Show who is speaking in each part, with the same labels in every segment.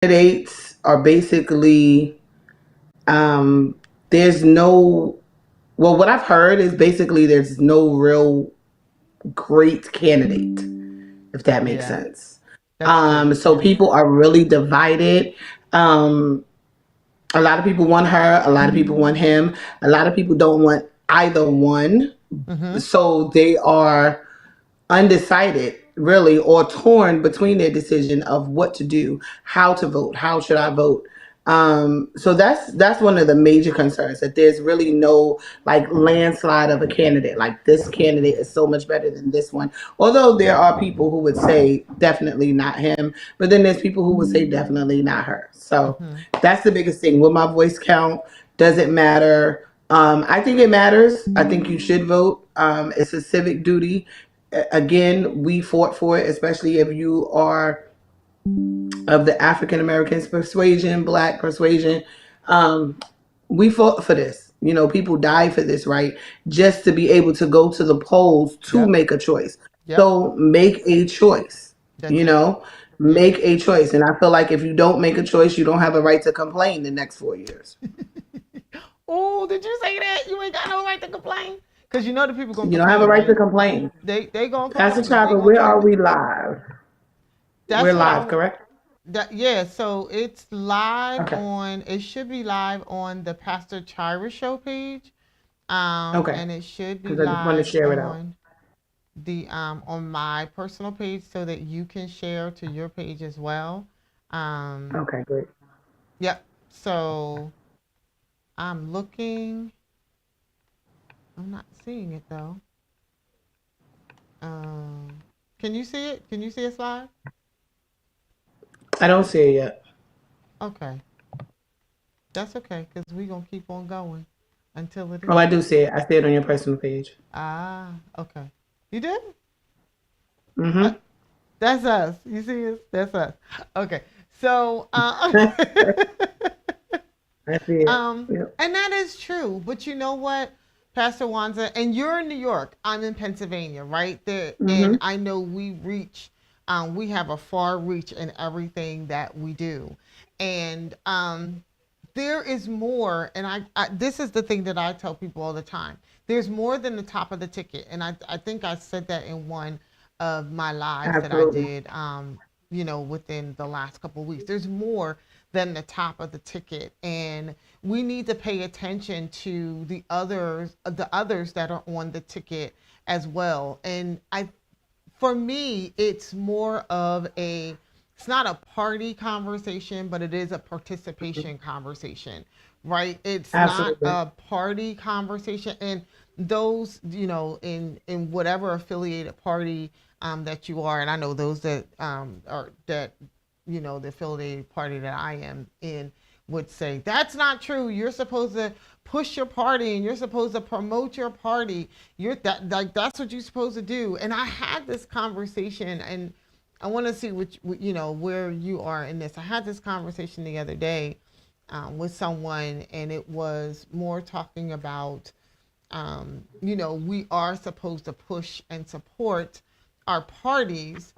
Speaker 1: Candidates are basically there's no well, what I've heard is basically there's no real great candidate, if that makes
Speaker 2: Yeah,
Speaker 1: sense.
Speaker 2: that's true.
Speaker 1: So
Speaker 2: Yeah.
Speaker 1: people are really divided. Um, a lot of people want her, a lot of people want him, a lot of people don't want either one.
Speaker 2: Mm-hmm.
Speaker 1: So they are undecided really or torn between their decision of what to do, how to vote, how should I vote. So that's one of the major concerns, that there's really no like landslide of a candidate, like this candidate is so much better than this one, although there are people who would say definitely not him, but then there's people who would say definitely not her. So
Speaker 2: Mm-hmm.
Speaker 1: that's the biggest thing. Will my voice count? Does it matter? I think it matters. I think you should vote. It's a civic duty. Again, we fought for it, especially if you are of the African American persuasion, black persuasion. Um, we fought for this. You know, people die for this, right? Just to be able to go to the polls to
Speaker 2: Yep.
Speaker 1: make a choice.
Speaker 2: Yep.
Speaker 1: So make a choice,
Speaker 2: That's
Speaker 1: you
Speaker 2: it.
Speaker 1: know,
Speaker 2: Yeah.
Speaker 1: make a choice. And I feel like if you don't make a choice, you don't have a right to complain the next 4 years.
Speaker 2: Oh, did you say that? You ain't got no right to complain. Cause you know the people gonna
Speaker 1: You don't have a
Speaker 2: complain,
Speaker 1: right to
Speaker 2: right?
Speaker 1: complain.
Speaker 2: They gonna
Speaker 1: Pastor
Speaker 2: complain. They
Speaker 1: Chopper,
Speaker 2: gonna
Speaker 1: where
Speaker 2: tell
Speaker 1: are
Speaker 2: you.
Speaker 1: we live? We're
Speaker 2: That's what
Speaker 1: live,
Speaker 2: I.
Speaker 1: correct?
Speaker 2: Yeah. So it's live
Speaker 1: Okay.
Speaker 2: on. It should be live on the Pastor Chira show page.
Speaker 1: Okay.
Speaker 2: And it should be
Speaker 1: Because I just want to
Speaker 2: live
Speaker 1: share it out.
Speaker 2: on my personal page so that you can share to your page as well. Um,
Speaker 1: Okay, great.
Speaker 2: yep. So I'm looking. I'm not seeing it though. Um, can you see it? Can you see it live?
Speaker 1: I don't see it yet.
Speaker 2: Okay, that's okay because we're gonna keep on going until it
Speaker 1: Oh, I
Speaker 2: is.
Speaker 1: do see it. I see it on your personal page.
Speaker 2: Ah, okay. You did? Uh,
Speaker 1: Mm-hmm.
Speaker 2: that's us. You see us? That's us. Okay. So,
Speaker 1: I see it. Yep.
Speaker 2: and that is true. But you know what, Pastor Wanza, and you're in New York. I'm in Pennsylvania, right there, and
Speaker 1: Mm-hmm.
Speaker 2: I know we have a far reach in everything that we do, and there is more. And this is the thing that I tell people all the time. There's more than the top of the ticket, and I think I said that in one of my lives that I
Speaker 1: Absolutely.
Speaker 2: did, within the last couple of weeks. There's more than the top of the ticket, and we need to pay attention to the others that are on the ticket as well. And for me, it's more of it's not a party conversation, but it is a participation conversation, right? It's not
Speaker 1: Absolutely.
Speaker 2: a party conversation. And those, in whatever affiliated party that you are, and I know those that are that, the affiliated party that I am in would say that's not true. You're supposed to push your party and you're supposed to promote your party. You're that like that's what you're supposed to do. And I had this conversation, and I want to see where you are in this. I had this conversation the other day with someone, and it was more talking about we are supposed to push and support our parties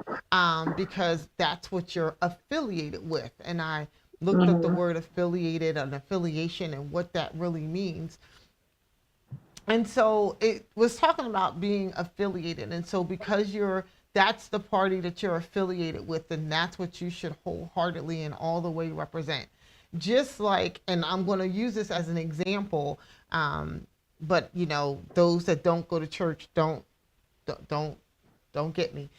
Speaker 2: because that's what you're affiliated with. And I looked up the
Speaker 1: Mm-hmm.
Speaker 2: word affiliated and affiliation and what that really means. And so it was talking about being affiliated. And so because that's the party that you're affiliated with, then that's what you should wholeheartedly and all the way represent. Just like, and I'm going to use this as an example, but those that don't go to church don't don't get me.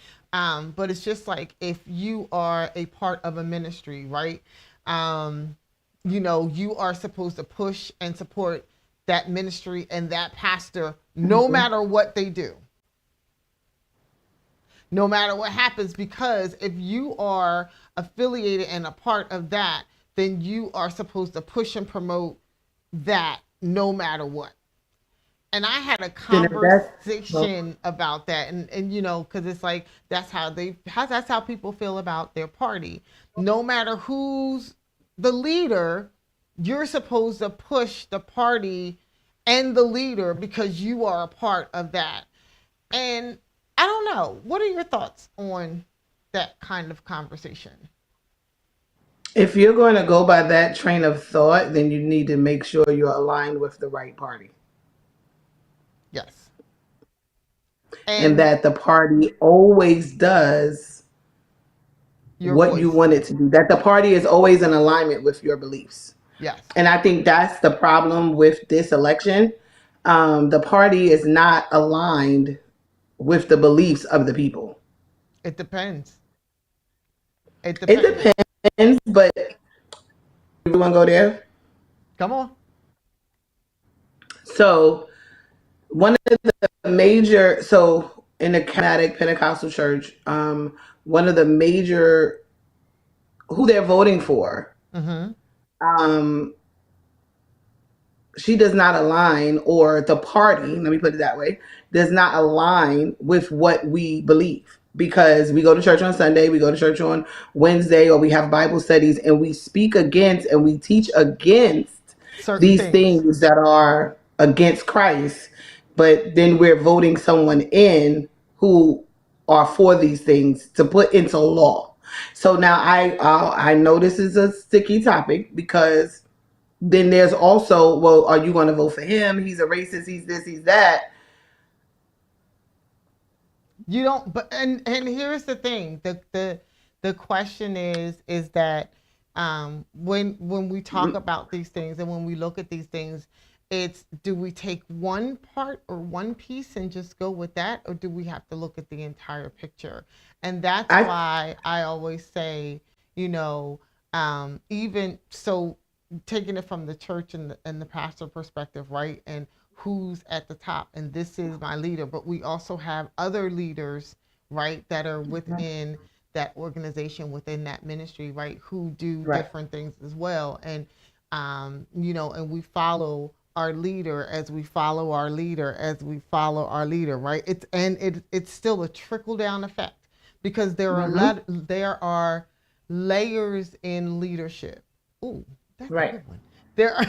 Speaker 2: But it's just like if you are a part of a ministry, right? Um, you are supposed to push and support that ministry and that pastor no
Speaker 1: Mm-hmm.
Speaker 2: matter what they do, no matter what happens, because if you are affiliated and a part of that, then you are supposed to push and promote that no matter what. And I had a
Speaker 1: Then if that's well,
Speaker 2: conversation about that, and because it's like that's how people feel about their party. No matter who's the leader, you're supposed to push the party and the leader because you are a part of that. And I don't know. What are your thoughts on that kind of conversation?
Speaker 1: If you're going to go by that train of thought, then you need to make sure you're aligned with the right party
Speaker 2: Yes.
Speaker 1: and
Speaker 2: And
Speaker 1: that the party always does
Speaker 2: your
Speaker 1: what you
Speaker 2: voice.
Speaker 1: want it to do, that the party is always in alignment with your beliefs.
Speaker 2: Yes.
Speaker 1: And I think that's the problem with this election. The party is not aligned with the beliefs of the people.
Speaker 2: It depends. It
Speaker 1: It
Speaker 2: depends.
Speaker 1: depends, but we want to go there.
Speaker 2: Come on.
Speaker 1: So one of the major, so in the charismatic Pentecostal church, one of the major who they're voting for,
Speaker 2: Mm-hmm.
Speaker 1: um, she does not align, or the party, let me put it that way, does not align with what we believe. Because we go to church on Sunday, we go to church on Wednesday, or we have Bible studies and we speak against and we teach against
Speaker 2: Certain
Speaker 1: these
Speaker 2: things.
Speaker 1: things that are against Christ. But then we're voting someone in who are for these things to put into law. So now I know this is a sticky topic because then there's also, well, are you going to vote for him? He's a racist. He's this. He's that.
Speaker 2: You don't, but and here's the thing. The question is that when we talk about these things and when we look at these things, it's, do we take one part or one piece and just go with that, or do we have to look at the entire picture? And that's
Speaker 1: I
Speaker 2: why I always say, you know, even so, taking it from the church and the pastor perspective, right? And who's at the top, and this is my leader, but we also have other leaders, right, that are within that organization, within that ministry, right, who do
Speaker 1: right,
Speaker 2: different things as well. And you know, and we follow our leader as we follow our leader as we follow our leader, right? It's still a trickle down effect, because
Speaker 1: mm-hmm.
Speaker 2: there are layers in leadership. Ooh, that's a
Speaker 1: Right,
Speaker 2: good one. There are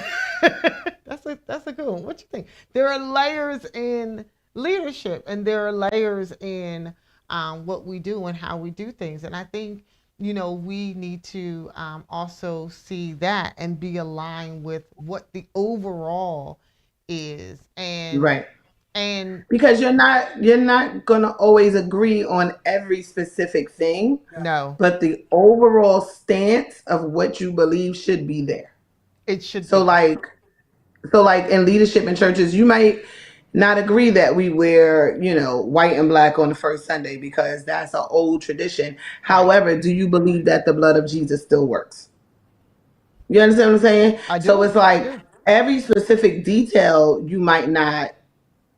Speaker 2: that's a good one. What you think? There are layers in leadership, and there are layers in what we do and how we do things. And I think, you know, we need to also see that and be aligned with what the overall is.
Speaker 1: right.
Speaker 2: And
Speaker 1: Because you're not gonna always agree on every specific thing,
Speaker 2: no,
Speaker 1: but the overall stance of what you believe should be there.
Speaker 2: it should
Speaker 1: So
Speaker 2: be.
Speaker 1: like so like in leadership in churches, you might not agree that we wear, white and black on the first Sunday because that's an old tradition.
Speaker 2: Right.
Speaker 1: However, do you believe that the blood of Jesus still works? You understand what I'm saying?
Speaker 2: I
Speaker 1: So
Speaker 2: do.
Speaker 1: it's
Speaker 2: I
Speaker 1: like
Speaker 2: do.
Speaker 1: every specific detail you might not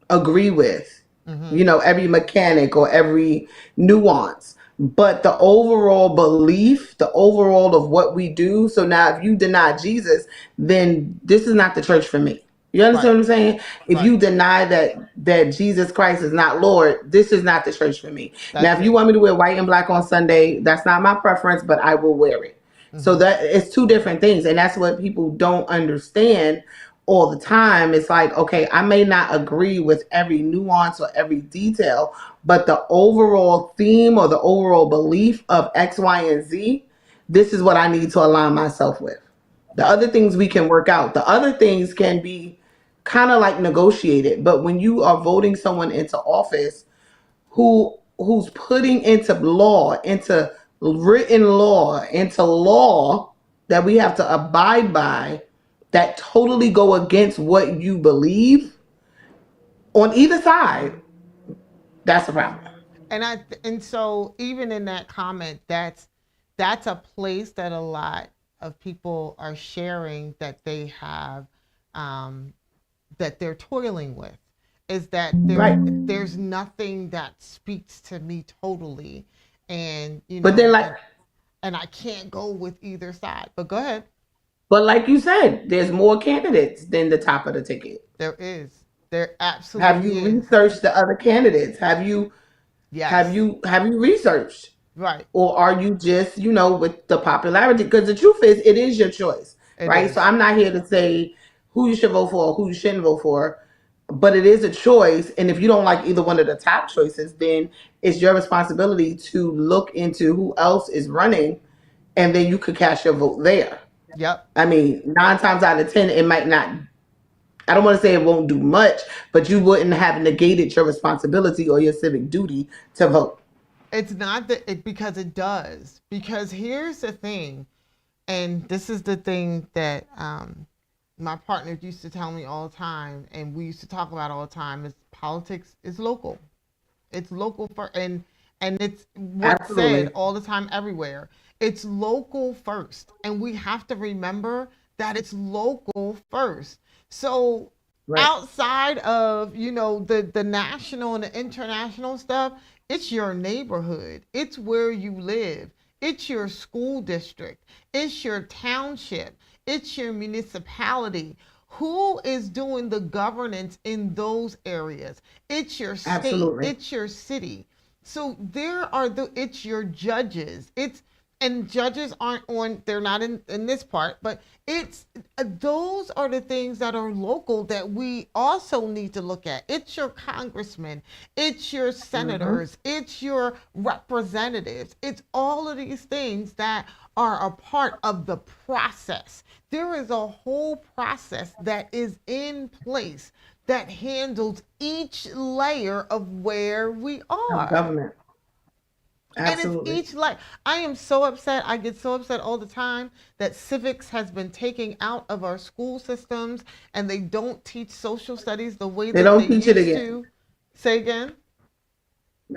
Speaker 1: agree with,
Speaker 2: Mm-hmm.
Speaker 1: every mechanic or every nuance. But the overall belief, the overall of what we do. So now, if you deny Jesus, then this is not the church for me. You
Speaker 2: Right.
Speaker 1: understand what I'm saying? If
Speaker 2: Right.
Speaker 1: you deny that Jesus Christ is not Lord, this is not the church for me. Now,
Speaker 2: That's
Speaker 1: if you
Speaker 2: it.
Speaker 1: want me to wear white and black on Sunday, that's not my preference, but I will wear it. So
Speaker 2: Mm-hmm.
Speaker 1: that it's two different things, and that's what people don't understand all the time. It's like, okay, I may not agree with every nuance or every detail, but the overall theme or the overall belief of X, Y, and Z, this is what I need to align myself with. The
Speaker 2: Right.
Speaker 1: other things we can work out. The other things can be kind of like negotiated, but when you are voting someone into office who's putting into law, into written law, into law that we have to abide by, that totally go against what you believe on either side, that's a problem.
Speaker 2: And so even in that comment, that's a place that a lot of people are sharing that they have, um, that they're toiling with, is that
Speaker 1: Right.
Speaker 2: there's nothing that speaks to me totally, and you
Speaker 1: But then
Speaker 2: know,
Speaker 1: like
Speaker 2: and I can't go with either side. But go ahead.
Speaker 1: but like you said, there's more candidates than the top of the ticket.
Speaker 2: There is. There
Speaker 1: Have you
Speaker 2: absolutely is.
Speaker 1: researched the other candidates?
Speaker 2: Yes.
Speaker 1: Have you researched?
Speaker 2: Right.
Speaker 1: Or are you just, with the popularity? Because the truth is, it is your choice,
Speaker 2: It
Speaker 1: right? So
Speaker 2: is.
Speaker 1: I'm not here to say who you should vote for or who you shouldn't vote for, but it is a choice. And if you don't like either one of the top choices, then it's your responsibility to look into who else is running and then you could cast your vote there.
Speaker 2: Yep.
Speaker 1: I mean, 9 times out of 10, it might not. I don't want to say it won't do much, but you wouldn't have negated your responsibility or your civic duty to vote.
Speaker 2: It's not that it because it does. Because here's the thing, and this is the thing that my partner used to tell me all the time, and we used to talk about all the time. Is politics is local. It's local for and it's what's said
Speaker 1: Absolutely.
Speaker 2: all the time everywhere. It's local first, and we have to remember that it's local first. So
Speaker 1: Right.
Speaker 2: outside of the national and the international stuff, it's your neighborhood, it's where you live, it's your school district, it's your township, it's your municipality. Who is doing the governance in those areas? It's your state,
Speaker 1: Absolutely.
Speaker 2: it's your city. So there are it's your judges. It's and judges aren't on, they're not in this part, but it's those are the things that are local that we also need to look at. It's your congressmen, it's your
Speaker 1: Hmm.
Speaker 2: senators, it's your representatives, it's all of these things that are a part of the process. There is a whole process that is in place that handles each layer of where we
Speaker 1: Of
Speaker 2: are.
Speaker 1: government.
Speaker 2: And it's
Speaker 1: Absolutely.
Speaker 2: each like I am so upset. I get so upset all the time that civics has been taken out of our school systems and they don't teach social studies the way
Speaker 1: They
Speaker 2: that they
Speaker 1: don't teach it
Speaker 2: used
Speaker 1: again.
Speaker 2: to. Say again?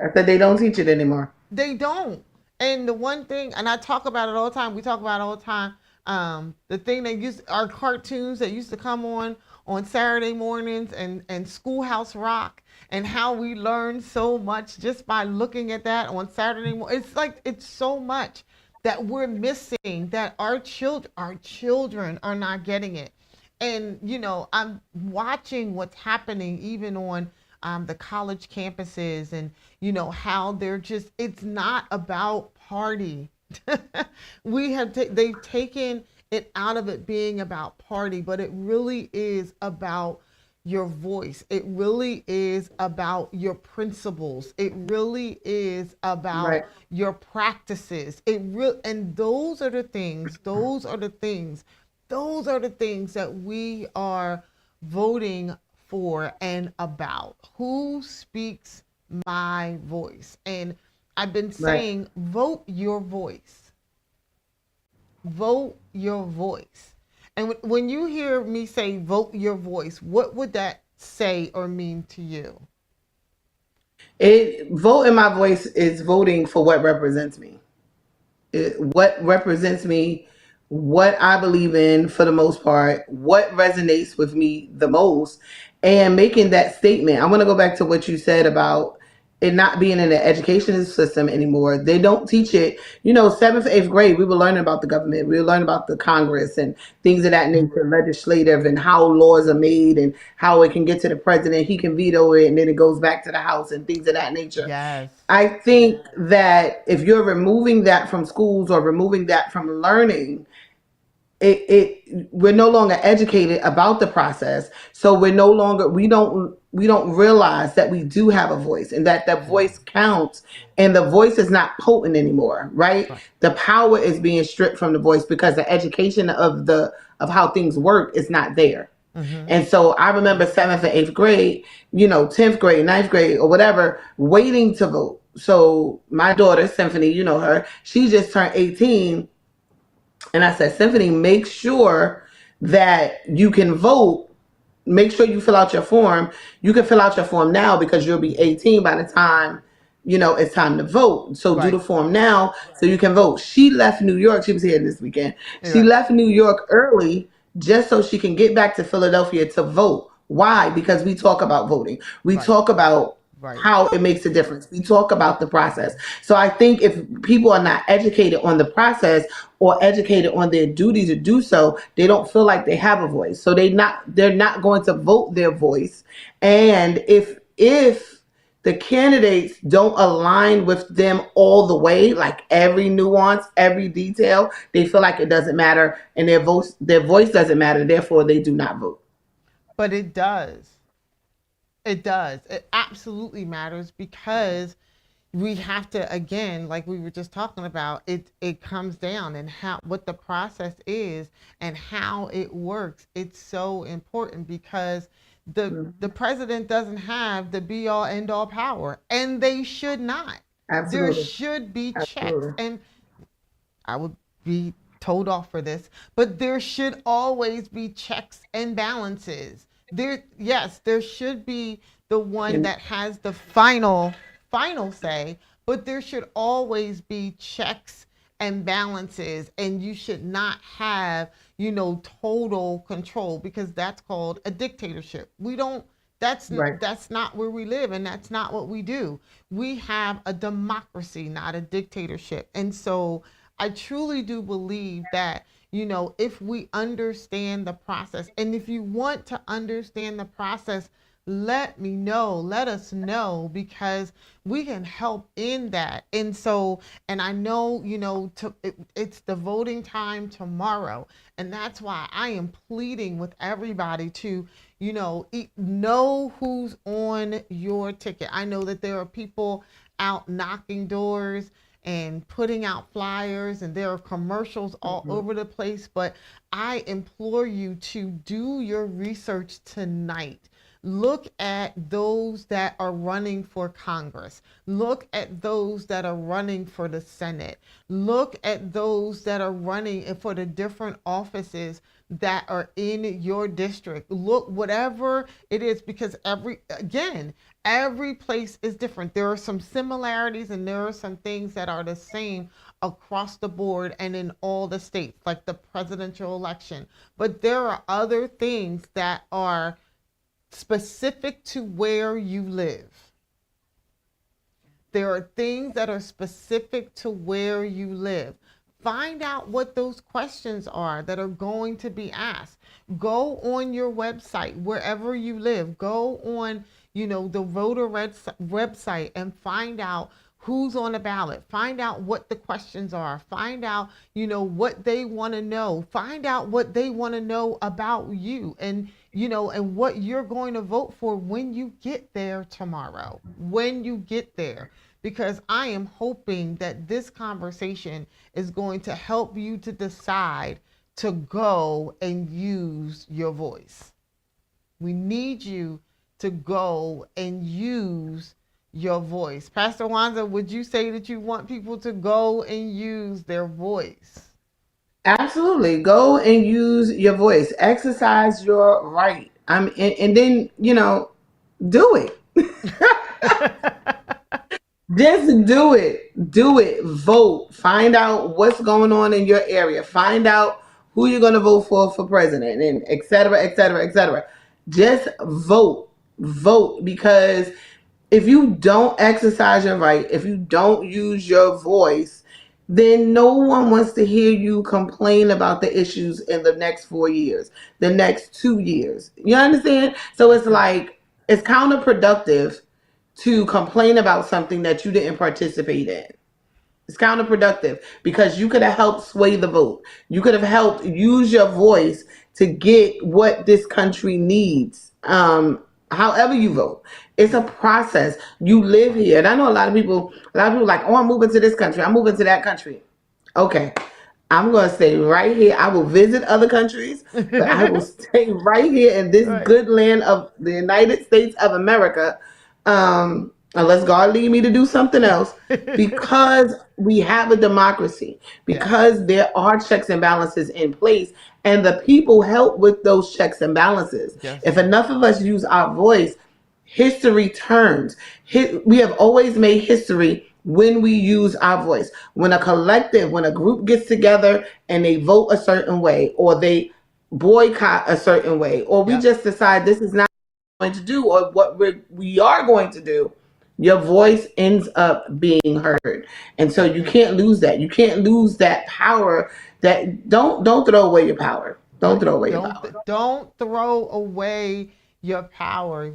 Speaker 1: I said they don't teach it anymore.
Speaker 2: They don't. And the one thing, and I talk about it all the time, we talk about it all the time. The thing they used, our cartoons that used to come on Saturday mornings and Schoolhouse Rock, and how we learned so much just by looking at that on Saturday morning. It's like it's so much that we're missing that our children are not getting it. And I'm watching what's happening even on the college campuses, and how they're just, it's not about party. They've taken it out of it being about party, but it really is about your voice. It really is about your principles. It really is about
Speaker 1: Right.
Speaker 2: your practices. And those are the things that we are voting for and about. Who speaks my voice? And I've been
Speaker 1: Right.
Speaker 2: saying, vote your voice. Vote your voice. And when you hear me say vote your voice, what would that say or mean to you?
Speaker 1: It voting my voice is voting for what represents me. What represents me, what I believe in for the most part, what resonates with me the most, and making that statement. I want to go back to what you said about it not being in the education system anymore. They don't teach it. Seventh, eighth grade, we were learning about the government. We were learning about the Congress and things of that nature, legislative, and how laws are made and how it can get to the president. He can veto it, and then it goes back to the House and things of that nature.
Speaker 2: Yes.
Speaker 1: I think that if you're removing that from schools or removing that from learning, we're no longer educated about the process. So we don't realize that we do have a voice and that the
Speaker 2: Yeah.
Speaker 1: voice counts, and the voice is not potent anymore, right?
Speaker 2: Right.
Speaker 1: The power is being stripped from the voice because the education of how things work is not there.
Speaker 2: Mm-hmm.
Speaker 1: And so I remember seventh and eighth grade, 10th grade, ninth grade, or whatever, waiting to vote. So my daughter, Symphony, you know her, she just turned 18. And I said, Symphony, make sure that you can vote. Make sure you fill out your form. You can fill out your form now because you'll be 18 by the time it's time to vote. So do the
Speaker 2: Right.
Speaker 1: form now so you can vote. She left New York. She was here this weekend. She
Speaker 2: Right.
Speaker 1: left New York early just so she can get back to Philadelphia to vote. Why? Because we talk about voting. We
Speaker 2: Right.
Speaker 1: talk about
Speaker 2: Right.
Speaker 1: how it makes a difference. We talk about the process. So I think if people are not educated on the process or educated on their duty to do so, they don't feel like they have a voice. So they're not going to vote their voice. And if the candidates don't align with them all the way, like every nuance, every detail, they feel like it doesn't matter and their voice doesn't matter, therefore they do not vote.
Speaker 2: But it does. It does. It absolutely matters because we have to, again, like we were just talking about, it comes down and how what the process is and how it works. It's so important because the
Speaker 1: Mhm.
Speaker 2: president doesn't have the be all end all power, and they should not. There
Speaker 1: Absolutely.
Speaker 2: should be checks,
Speaker 1: Absolutely.
Speaker 2: and I would be told off for this, but there should always be checks and balances. There, yes, there should be the one
Speaker 1: And
Speaker 2: that has the final say, but there should always be checks and balances, and you should not have, total control, because that's called a dictatorship. We don't
Speaker 1: right.
Speaker 2: that's not where we live, and that's not what we do. We have a democracy, not a dictatorship. And so I truly do believe that, if we understand the process, and if you want to understand the process, let me know, let us know, because we can help in that. And so, and I know, it's the voting time tomorrow. And that's why I am pleading with everybody to, know who's on your ticket. I know that there are people out knocking doors and putting out flyers, and there are commercials all
Speaker 1: Mhm.
Speaker 2: over the place, but I implore you to do your research tonight. Look at those that are running for Congress. Look at those that are running for the Senate. Look at those that are running for the different offices that are in your district. Look, whatever it is, because every place is different. There are some similarities, and there are some things that are the same across the board and in all the states, like the presidential election. But there are other things that are specific to where you live. There are things that are specific to where you live. Find out what those questions are that are going to be asked. Go on your website, wherever you live. Go on, the website, and find out who's on the ballot. Find out what the questions are. Find out, what they want to know. Find out what they want to know about you, and what you're going to vote for when you get there tomorrow. When you get there, because I am hoping that this conversation is going to help you to decide to go and use your voice. We need you to go and use your voice. Pastor Wanza, would you say that you want people to go and use their voice?
Speaker 1: Absolutely. Go and use your voice. Exercise your right. And then, do it. Just do it. Do it. Vote. Find out what's going on in your area. Find out who you're going to vote for president, and et cetera, et cetera, et cetera. Just vote. Vote, because if you don't exercise your right, if you don't use your voice, then no one wants to hear you complain about the issues in the next 4 years, the next 2 years. You understand? So it's
Speaker 2: Okay.
Speaker 1: like, it's counterproductive to complain about something that you didn't participate in. It's counterproductive, because you could have helped sway the vote. You could have helped use your voice to get what this country needs. However you vote, it's a process. You live here, and I know a lot of people like, oh, I'm moving to this country, I'm moving to that country. Okay, I'm going to stay right here. I will visit other countries, but I will stay right here in this
Speaker 2: Right.
Speaker 1: good land of the United States of America, unless God lead me to do something else, because we have a democracy,
Speaker 2: Yes.
Speaker 1: because there are checks and balances in place, and the people help with those checks and balances.
Speaker 2: Yes.
Speaker 1: If enough of us use our voice, history turns. We have always made history when we use our voice. When a collective, when a group gets together and they vote a certain way, or they boycott a certain way, or we
Speaker 2: Yep.
Speaker 1: just decide this is not going to do, or what we are going to do, your voice ends up being heard. And so you
Speaker 2: Okay.
Speaker 1: can't lose that. You can't lose that power. That don't throw away your power. Don't
Speaker 2: Right.
Speaker 1: throw away your
Speaker 2: Don't
Speaker 1: power.
Speaker 2: don't throw away your power.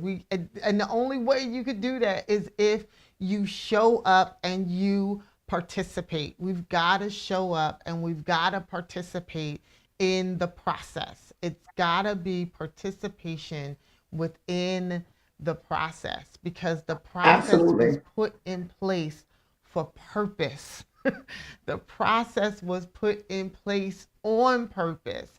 Speaker 2: And the only way you could do that is if you show up and you participate. We've got to show up and we've got to participate in the process. It's got to be participation within the process, because the process was
Speaker 1: Absolutely.
Speaker 2: put in place for purpose. The process was put in place on purpose.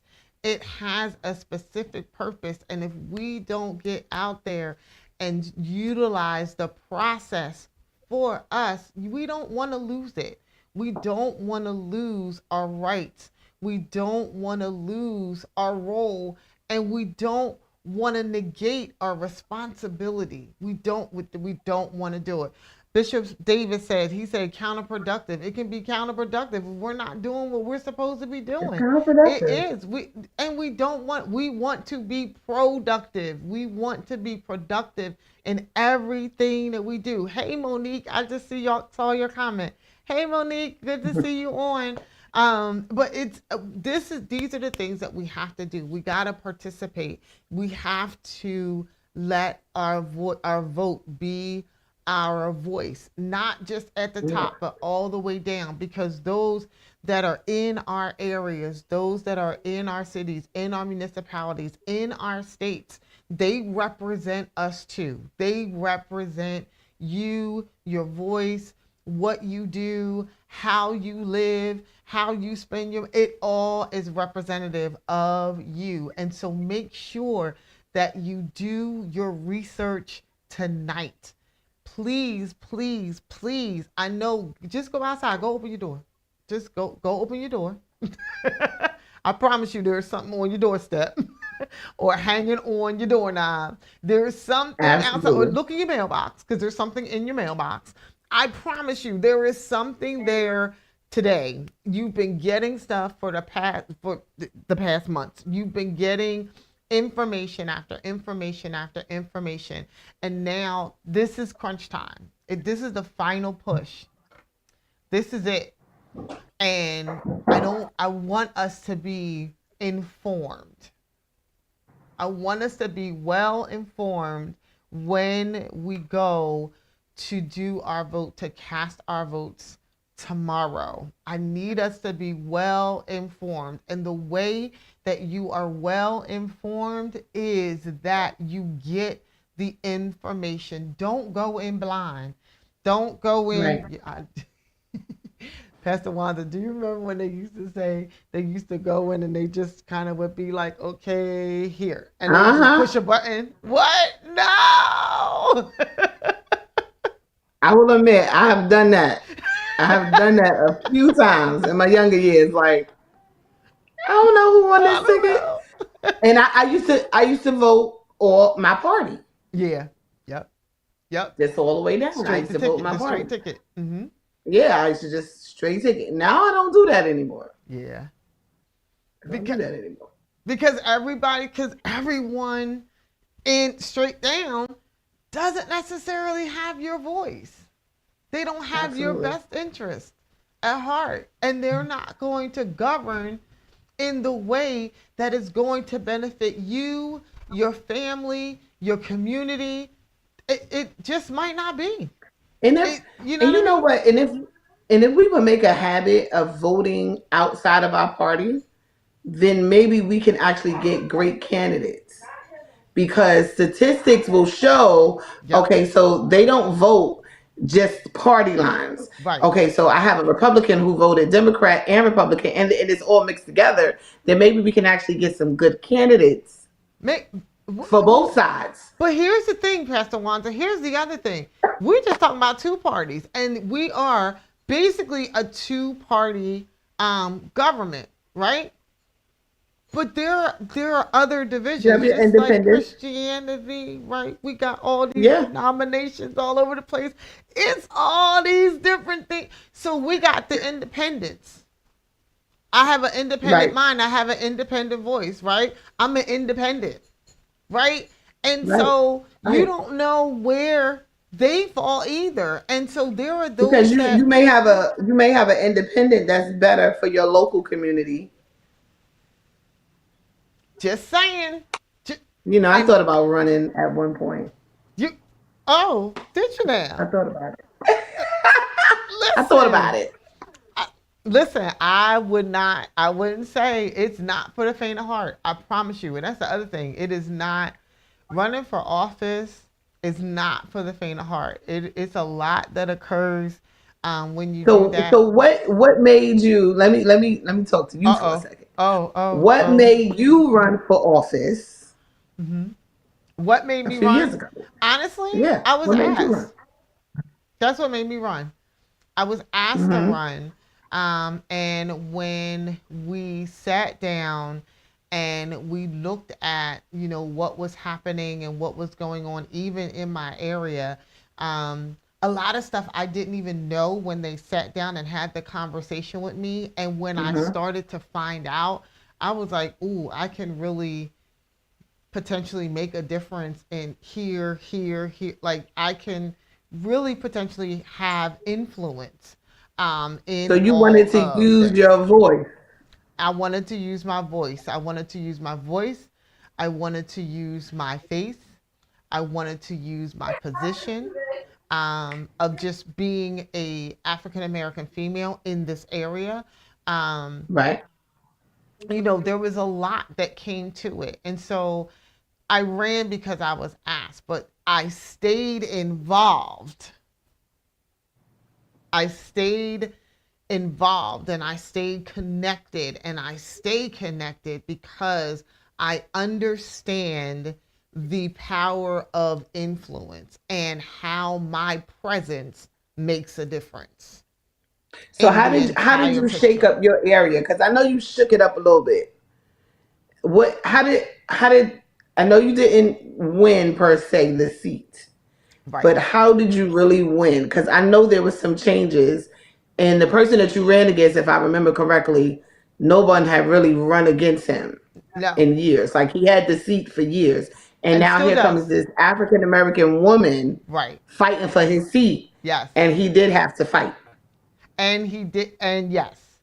Speaker 2: It has a specific purpose. And if we don't get out there and utilize the process for us, we don't want to lose it. We don't want to lose our rights. We don't want to lose our role. And we don't want to negate our responsibility. We don't want to do it. Bishop David said, he said counterproductive. It can be counterproductive if we're not doing what we're supposed to be
Speaker 1: It's
Speaker 2: doing. It
Speaker 1: counterproductive.
Speaker 2: is. We don't want, we want to be productive. We want to be productive in everything that we do. Hey Monique, I just saw your comment. Hey Monique, good to see you on. But it's these are the things that we have to do. We gotta participate. We have to let our vote be our voice, not just at the
Speaker 1: Yeah.
Speaker 2: top, but all the way down. Because those that are in our areas, those that are in our cities, in our municipalities, in our states, they represent us too. They represent you, your voice, what you do, how you live, how you spend your, it all is representative of you. And so make sure that you do your research tonight. Please, please, please. I know, just go outside, go open your door. Just go open your door. I promise you there's something on your doorstep or hanging on your doorknob. There's something outside, or
Speaker 1: Absolutely.
Speaker 2: look in your mailbox because there's something in your mailbox. I promise you there is something there today. You've been getting stuff for the past months. You've been getting information after information after information. And now this is crunch time. This is the final push. This is it. And I want us to be informed. I want us to be well informed when we go to do our vote, to cast our votes tomorrow. I need us to be well informed. And the way that you are well informed is that you get the information. Don't go in blind. Don't go
Speaker 1: Right.
Speaker 2: in. Pastor Wanda, do you remember when they used to say they used to go in and they just kind of would be like, okay, here. And they would just
Speaker 1: Uh-huh.
Speaker 2: push a button? What? No!
Speaker 1: I will admit, I have done that. I have done that a few times in my younger years. Like, I don't know who won
Speaker 2: I
Speaker 1: this
Speaker 2: don't
Speaker 1: ticket.
Speaker 2: know.
Speaker 1: And I used to vote or my party.
Speaker 2: Yeah. Yep. Yep.
Speaker 1: Just all the way down. I
Speaker 2: Straight
Speaker 1: used
Speaker 2: the
Speaker 1: to vote
Speaker 2: ticket.
Speaker 1: my
Speaker 2: The straight
Speaker 1: party.
Speaker 2: ticket. Mm-hmm.
Speaker 1: Yeah, I used to just straight ticket. Now I don't do that anymore.
Speaker 2: Yeah.
Speaker 1: I don't do
Speaker 2: Because
Speaker 1: that anymore.
Speaker 2: because everyone in straight down doesn't necessarily have your voice. They don't have your
Speaker 1: Absolutely.
Speaker 2: best interest at heart. And they're not going to govern in the way that is going to benefit you, your family, your community. It just might not be.
Speaker 1: And if
Speaker 2: You know
Speaker 1: and
Speaker 2: what I
Speaker 1: you know
Speaker 2: mean?
Speaker 1: what? And if we would make a habit of voting outside of our party, then maybe we can actually get great candidates. Because statistics will show,
Speaker 2: Yep.
Speaker 1: okay, so they don't vote just party lines.
Speaker 2: Right.
Speaker 1: Okay, so I have a Republican who voted Democrat and Republican, and it's all mixed together. Then maybe we can actually get some good candidates
Speaker 2: Make,
Speaker 1: for both sides.
Speaker 2: but here's the thing, Pastor Wanda. Here's the other thing. We're just talking about two parties, and we are basically a two-party government, right? But there are other
Speaker 1: You
Speaker 2: divisions,
Speaker 1: have your
Speaker 2: just like
Speaker 1: independents.
Speaker 2: Christianity, right? We got all these
Speaker 1: Yeah,
Speaker 2: denominations all over the place. It's all these different things. So we got the independents. I have an independent
Speaker 1: right,
Speaker 2: mind. I have an independent voice, right? I'm an independent, right? And
Speaker 1: right,
Speaker 2: so you
Speaker 1: right.
Speaker 2: don't know where they fall either. And so there are
Speaker 1: Because
Speaker 2: those
Speaker 1: you
Speaker 2: that
Speaker 1: may have an independent that's better for your local community.
Speaker 2: just saying,
Speaker 1: I
Speaker 2: and
Speaker 1: thought about running at one point.
Speaker 2: you, oh, did you
Speaker 1: I
Speaker 2: now?
Speaker 1: thought about it. I thought about
Speaker 2: Listen,
Speaker 1: it.
Speaker 2: I, listen, I wouldn't say it's not for the faint of heart. I promise you. And that's the other thing. It is not, running for office is not for the faint of heart. It's a lot that occurs When you do
Speaker 1: So
Speaker 2: that.
Speaker 1: so what made you, let me talk to you
Speaker 2: Uh
Speaker 1: for a
Speaker 2: oh.
Speaker 1: second.
Speaker 2: Oh, oh,
Speaker 1: What
Speaker 2: oh.
Speaker 1: made you run for office
Speaker 2: Hmm. What made
Speaker 1: a
Speaker 2: me
Speaker 1: few years
Speaker 2: run?
Speaker 1: ago?
Speaker 2: Honestly,
Speaker 1: Yeah.
Speaker 2: I was
Speaker 1: What made you run?
Speaker 2: asked. That's what made me run. I was asked to
Speaker 1: Mm-hmm.
Speaker 2: run. And when we sat down and we looked at, what was happening and what was going on, even in my area, a lot of stuff I didn't even know when they sat down and had the conversation with me. And when I
Speaker 1: Mm-hmm.
Speaker 2: started to find out, I was like, ooh, I can really potentially make a difference in here, here, here. Like I can really potentially have influence
Speaker 1: So
Speaker 2: in
Speaker 1: you
Speaker 2: all
Speaker 1: wanted to
Speaker 2: of
Speaker 1: use
Speaker 2: this.
Speaker 1: your voice.
Speaker 2: I wanted to use my voice. I wanted to use my voice. I wanted to use my face. I wanted to use my position of just being a African American female in this area. Um,
Speaker 1: Right.
Speaker 2: there was a lot that came to it. And so I ran because I was asked, but I stayed involved. I stayed involved and I stayed connected and I stay connected because I understand the power of influence and how my presence makes a difference
Speaker 1: So
Speaker 2: in
Speaker 1: how
Speaker 2: the
Speaker 1: did
Speaker 2: entire
Speaker 1: you shake
Speaker 2: picture.
Speaker 1: up your area? Because I know you shook it up a little bit. What? How did? I know you didn't win per se the seat,
Speaker 2: Right.
Speaker 1: but how did you really win? Because I know there was some changes, and the person that you ran against, if I remember correctly, no one had really run against him
Speaker 2: No.
Speaker 1: in years. Like he had the seat for years, and
Speaker 2: And
Speaker 1: now
Speaker 2: still
Speaker 1: here comes
Speaker 2: does.
Speaker 1: this African American woman
Speaker 2: Right.
Speaker 1: fighting for his seat,
Speaker 2: Yes.
Speaker 1: and he did have to fight.
Speaker 2: And he did, and yes,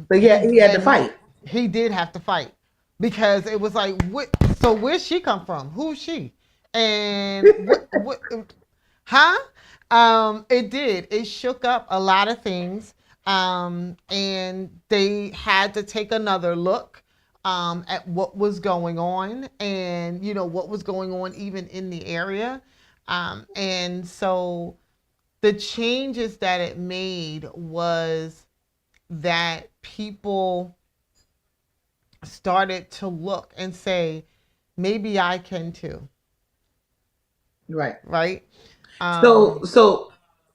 Speaker 1: But yeah, he had to fight.
Speaker 2: he did have to fight because it was like, what? So where's she come from? Who's she? And what? Huh? It did. It shook up a lot of things. And they had to take another look at what was going on, and what was going on even in the area. And so the changes that it made was that people started to look and say, maybe I can too,
Speaker 1: Right.
Speaker 2: right?
Speaker 1: So
Speaker 2: Um,
Speaker 1: so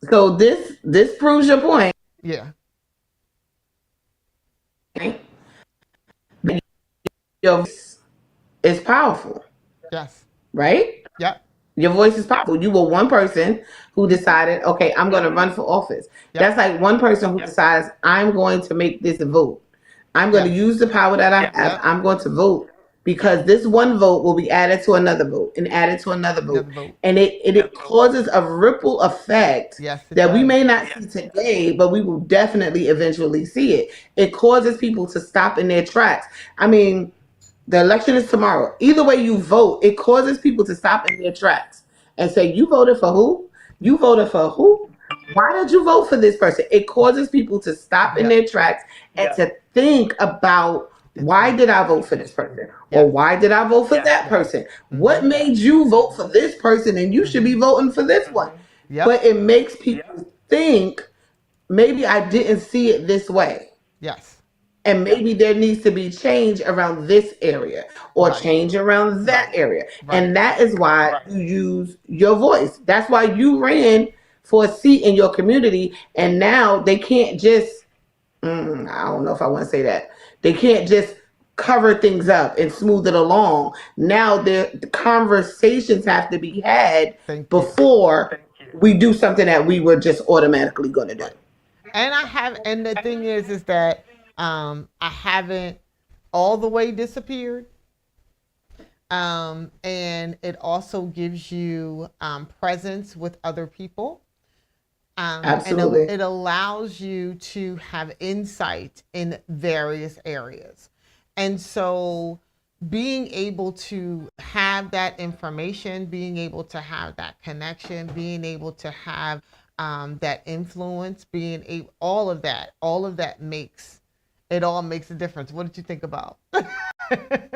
Speaker 1: so this proves your point.
Speaker 2: yeah,
Speaker 1: Your voice is powerful,
Speaker 2: yes,
Speaker 1: right?
Speaker 2: yep,
Speaker 1: Your voice is powerful. You were one person who decided, okay, I'm going to run for office.
Speaker 2: yep,
Speaker 1: That's like one person who decides, I'm going to make this vote. I'm going to
Speaker 2: yes,
Speaker 1: use the power that I have.
Speaker 2: yep,
Speaker 1: I'm going to vote because this one vote will be added to another vote and added to another vote.
Speaker 2: another vote.
Speaker 1: And it causes a ripple effect
Speaker 2: Yes, it
Speaker 1: that we
Speaker 2: does.
Speaker 1: may not see today, but we will definitely eventually see it. It causes people to stop in their tracks. I mean, the election is tomorrow. Either way you vote, it causes people to stop in their tracks and say, "You voted for who? You voted for who? Why did you vote for this person?" It causes people to stop in
Speaker 2: Yep,
Speaker 1: their tracks and to think about,
Speaker 2: to
Speaker 1: why
Speaker 2: think.
Speaker 1: did I vote for this person? Or
Speaker 2: Yes,
Speaker 1: why did I vote for that
Speaker 2: yes.
Speaker 1: person? What
Speaker 2: Mm-hmm.
Speaker 1: made you vote for this person and you should
Speaker 2: Mm-hmm.
Speaker 1: be voting for this one?
Speaker 2: Yep,
Speaker 1: But it makes people think, maybe I didn't see it this way.
Speaker 2: yes,
Speaker 1: And maybe there needs to be change around this area or
Speaker 2: right,
Speaker 1: change around that area.
Speaker 2: right.
Speaker 1: And that is why you use your voice. That's why you ran for a seat in your community. And now they can't just, I don't know if I want to say that. They can't just cover things up and smooth it along. Now the conversations have to be had
Speaker 2: Thank you.
Speaker 1: before we do something that we were just automatically going to do.
Speaker 2: Right. And the thing is that I haven't all the way disappeared. And it also gives you presence with other people. And
Speaker 1: Absolutely.
Speaker 2: it allows you to have insight in various areas. And so being able to have that information, being able to have that connection, being able to have that influence, being able, all of that makes it all makes a difference. What did you think about?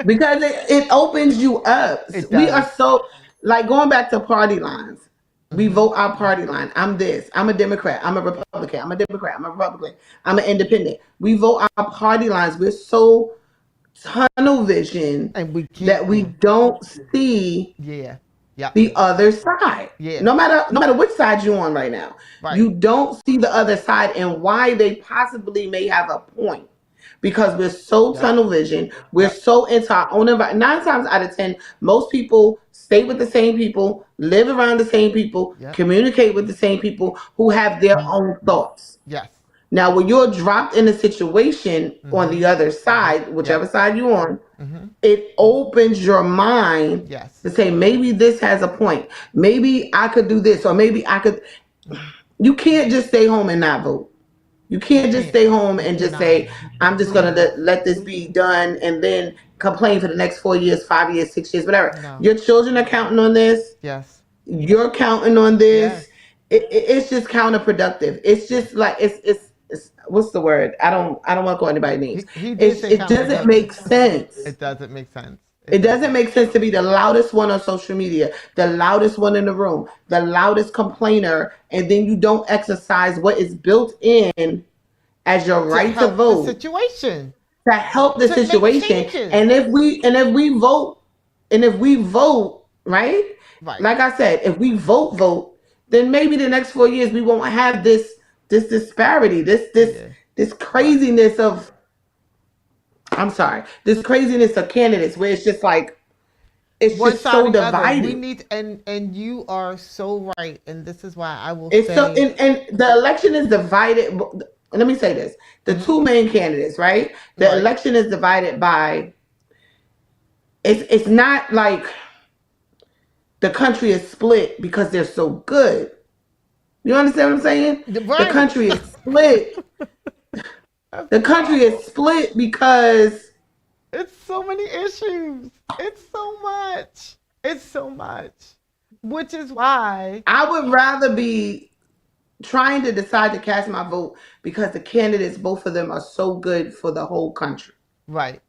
Speaker 1: Because it opens you up.
Speaker 2: It
Speaker 1: We are
Speaker 2: does.
Speaker 1: so, like, going back to party lines. We
Speaker 2: Mm-hmm.
Speaker 1: vote our party line. I'm this. I'm a Democrat. I'm a Republican. I'm a Democrat. I'm a Republican. I'm an independent. We vote our party lines. We're so tunnel vision
Speaker 2: And we
Speaker 1: that
Speaker 2: can't
Speaker 1: we
Speaker 2: be.
Speaker 1: don't see
Speaker 2: Yeah. Yep.
Speaker 1: the other side.
Speaker 2: Yeah.
Speaker 1: No matter which side you're on right now,
Speaker 2: Right.
Speaker 1: you don't see the other side and why they possibly may have a point. Because we're so
Speaker 2: Yep.
Speaker 1: tunnel vision, we're
Speaker 2: Yep.
Speaker 1: so into our own environment. 9 times out of 10, most people stay with the same people, live around the same people,
Speaker 2: Yep.
Speaker 1: communicate with the same people who have their own thoughts.
Speaker 2: Yes.
Speaker 1: Now, when you're dropped in a situation on
Speaker 2: Mm-hmm.
Speaker 1: the other side,
Speaker 2: Yep.
Speaker 1: whichever side you're on,
Speaker 2: Mm-hmm.
Speaker 1: it opens your mind
Speaker 2: Yes.
Speaker 1: to say, maybe this has a point. Maybe I could do this, or maybe I could. You can't just stay home and not vote. You
Speaker 2: You
Speaker 1: can't just
Speaker 2: can't.
Speaker 1: stay home
Speaker 2: You
Speaker 1: and just
Speaker 2: cannot.
Speaker 1: say, I'm just going to
Speaker 2: Please.
Speaker 1: let this be done and then complain for the next 4 years, 5 years, 6 years, whatever.
Speaker 2: No.
Speaker 1: Your children are counting on this.
Speaker 2: Yes.
Speaker 1: You're counting on this.
Speaker 2: Yes.
Speaker 1: It's just counterproductive. It's just like it's what's the word? I don't want to call anybody names.
Speaker 2: He did
Speaker 1: It's
Speaker 2: say
Speaker 1: it doesn't
Speaker 2: counterproductive.
Speaker 1: make sense.
Speaker 2: It doesn't make sense.
Speaker 1: It
Speaker 2: It
Speaker 1: doesn't
Speaker 2: doesn't.
Speaker 1: make sense to be the loudest one on social media, the loudest one in the room, the loudest complainer, and then you don't exercise what is built in as your
Speaker 2: To
Speaker 1: right to
Speaker 2: help the
Speaker 1: vote
Speaker 2: situation.
Speaker 1: to help the
Speaker 2: To make
Speaker 1: situation.
Speaker 2: changes.
Speaker 1: And if we vote, right?
Speaker 2: Right.
Speaker 1: Like I said, if we vote, then maybe the next 4 years we won't have this disparity,
Speaker 2: Yeah.
Speaker 1: this
Speaker 2: Right.
Speaker 1: craziness of I'm sorry, this craziness of candidates where it's just like it's
Speaker 2: One
Speaker 1: just
Speaker 2: side
Speaker 1: so
Speaker 2: or the other. We
Speaker 1: divided.
Speaker 2: need and you are so right. And this is why I will
Speaker 1: It's so
Speaker 2: say
Speaker 1: and the election is divided. Let me say this: the
Speaker 2: mhm,
Speaker 1: two main candidates, right? The
Speaker 2: right.
Speaker 1: election is divided by. It's not like the country is split because they're so good. You understand what I'm saying? The
Speaker 2: Right.
Speaker 1: country is split.
Speaker 2: That's
Speaker 1: The
Speaker 2: the
Speaker 1: country is
Speaker 2: problem.
Speaker 1: split because
Speaker 2: It's so many issues. It's so much. It's so much. Which is why
Speaker 1: I would rather be trying to decide to cast my vote because the candidates, both of them, are so good for the whole country.
Speaker 2: right.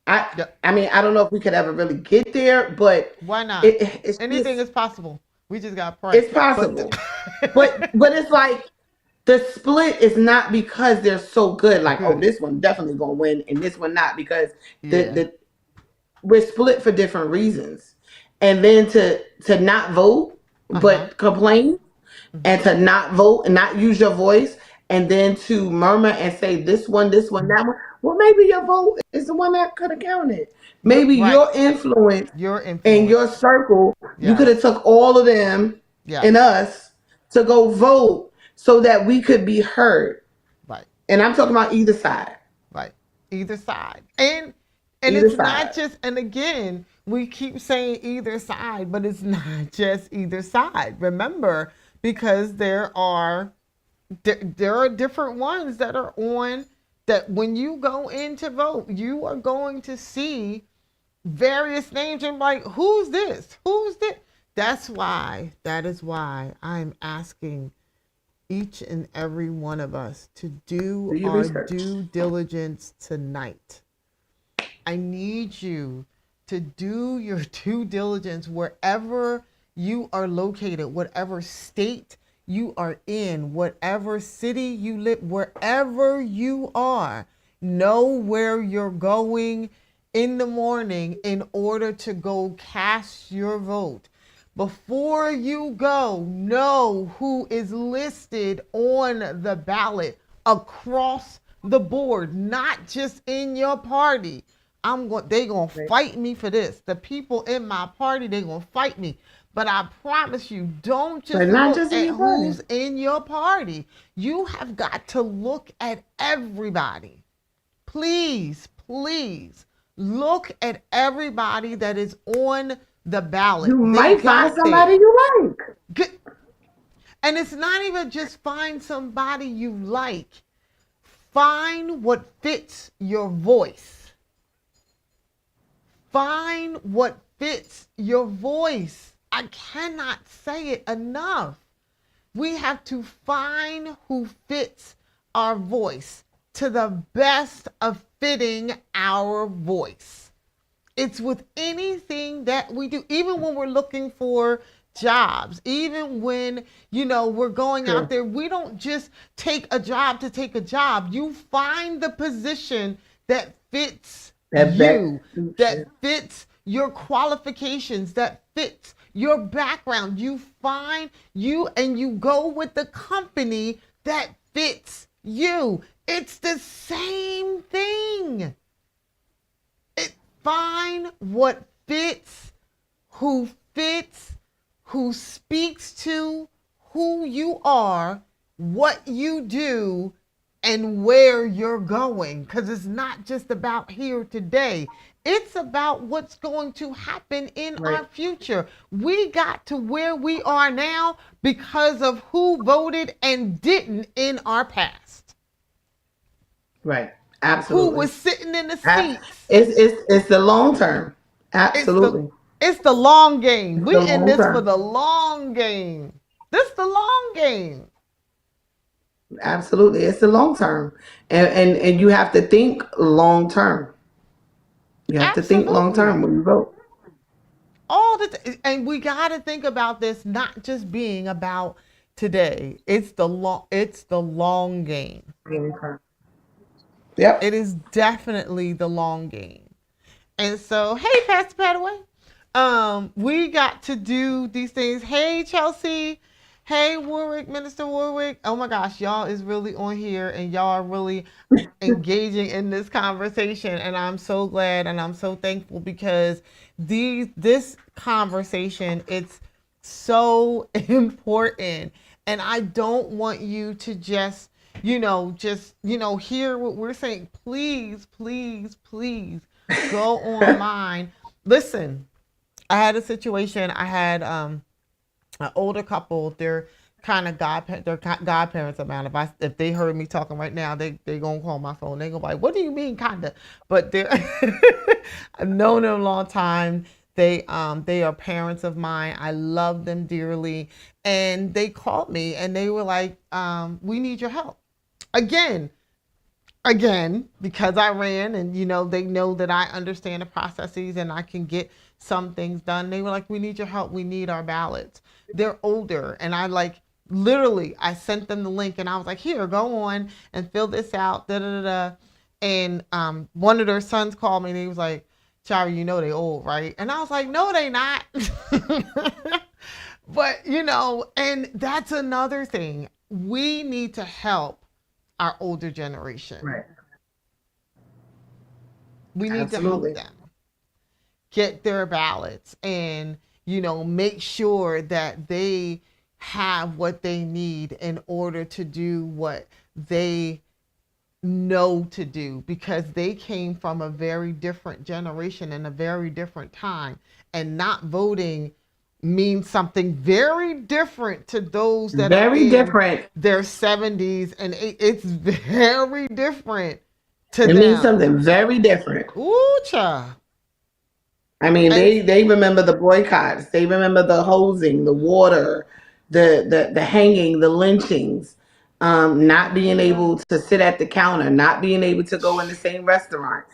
Speaker 1: I
Speaker 2: Yep.
Speaker 1: I mean, I don't know if we could ever really get there, but
Speaker 2: Why not?
Speaker 1: it's
Speaker 2: Anything
Speaker 1: just
Speaker 2: is possible. We just got to pray.
Speaker 1: it's
Speaker 2: But
Speaker 1: possible. But it's like the split is not because they're so good. Like, oh,
Speaker 2: good.
Speaker 1: this one definitely gonna win, and this one not because the
Speaker 2: Yeah.
Speaker 1: the we're split for different reasons. And then to not vote
Speaker 2: Uh-huh.
Speaker 1: but complain and
Speaker 2: Mhm.
Speaker 1: to not vote and not use your voice and then to murmur and say this one, that one. Well, maybe your vote is the one that could have counted.
Speaker 2: You're
Speaker 1: Maybe
Speaker 2: right.
Speaker 1: your influence
Speaker 2: Your
Speaker 1: in your
Speaker 2: influence.
Speaker 1: circle, you could
Speaker 2: Yes.
Speaker 1: have took all of them and
Speaker 2: Yes.
Speaker 1: us to go vote so that we could be heard.
Speaker 2: Right.
Speaker 1: And I'm talking about either side.
Speaker 2: Right. Either side. And
Speaker 1: Either
Speaker 2: it's not
Speaker 1: side.
Speaker 2: just and again, we keep saying either side, but it's not just either side. Remember, because there are different ones that are on that when you go in to vote, you are going to see various names and like, who's this? Who's this? That is why I'm asking each and every one of us to
Speaker 1: Do
Speaker 2: do
Speaker 1: your
Speaker 2: our
Speaker 1: research.
Speaker 2: due diligence tonight. I need you to do your due diligence wherever you are located, whatever state you are in, whatever city you live, wherever you are. Know where you're going in the morning in order to go cast your vote. Before you go, know who is listed on the ballot across the board, not just in your party. They gonna
Speaker 1: Right.
Speaker 2: fight me for this. The people in my party, they gonna fight me. But I promise you, don't
Speaker 1: But
Speaker 2: just
Speaker 1: not
Speaker 2: look
Speaker 1: just in
Speaker 2: at
Speaker 1: your party.
Speaker 2: who's in your party. You have got to look at everybody. Please, please look at everybody that is on the ballot.
Speaker 1: You
Speaker 2: They
Speaker 1: might find
Speaker 2: got
Speaker 1: somebody
Speaker 2: there.
Speaker 1: you like.
Speaker 2: Good. And it's not even just find somebody you like. Find what fits your voice. Find what fits your voice. I cannot say it enough. We have to find who fits our voice to the best of fitting our voice. It's with anything that we do, even when we're looking for jobs. Even when, we're going out
Speaker 1: True.
Speaker 2: there, we don't just take a job to take a job. You find the position that fits
Speaker 1: That best
Speaker 2: you,
Speaker 1: suits
Speaker 2: that
Speaker 1: you.
Speaker 2: fits your qualifications, that fits your background. You find you and you go with the company that fits you. It's the same thing. It find what who fits, who speaks to who you are, what you do, and where you're going. Because it's not just about here today, it's about what's going to happen in our
Speaker 1: Right.
Speaker 2: future. We got to where we are now because of who voted and didn't in our past,
Speaker 1: Right.
Speaker 2: who
Speaker 1: Absolutely.
Speaker 2: was sitting in the
Speaker 1: Ab-
Speaker 2: seats.
Speaker 1: it's the long term.
Speaker 2: It's the
Speaker 1: Absolutely.
Speaker 2: it's the long game.
Speaker 1: It's the
Speaker 2: We in
Speaker 1: long
Speaker 2: this for
Speaker 1: term.
Speaker 2: the long game. This the long game.
Speaker 1: Absolutely. It's the long term. And you have to think long term. You have to think long term
Speaker 2: Absolutely.
Speaker 1: when you vote.
Speaker 2: And we got to think about this not just being about today. It's the long game.
Speaker 1: Long term. Yep.
Speaker 2: It is definitely the long game. And so, hey, Pastor Padaway, we got to do these things. Hey, Chelsea. Hey, Warwick, Minister Warwick. Oh my gosh, y'all is really on here, and y'all are really engaging in this conversation, and I'm so glad and I'm so thankful because this conversation, it's so important, and I don't want you to just hear what we're saying. Please, please, please go online. Listen, I had a situation. I had an older couple. They're kind of godparents of mine. If they heard me talking right now, they gonna call my phone. They gonna be like, "What do you mean, kinda?" But they're I've known them a long time. They are parents of mine. I love them dearly, and they called me and they were like, "We need your help." Again, because I ran, and they know that I understand the processes and I can get some things done. They were like, "We need your help. We need our ballots." They're older, and I like literally I sent them the link and I was like, "Here, go on and fill this out." Da da da da. And one of their sons called me and he was like, "Chira, they old, right?" And I was like, "No, they not." But and that's another thing. We need to help our older generation.
Speaker 1: Right.
Speaker 2: We need to help
Speaker 1: Absolutely.
Speaker 2: them get their ballots and make sure that they have what they need in order to do what they know to do, because they came from a very different generation and a very different time, and not voting means something very different to those that are
Speaker 1: Very
Speaker 2: in
Speaker 1: different.
Speaker 2: their 70s and it's very different to
Speaker 1: It means
Speaker 2: them.
Speaker 1: something very different.
Speaker 2: Ooh, cha.
Speaker 1: I mean,
Speaker 2: And
Speaker 1: they remember the boycotts. They remember the hosing, the water, the hanging, the lynchings, not being able to sit at the counter, not being able to go in the same restaurant.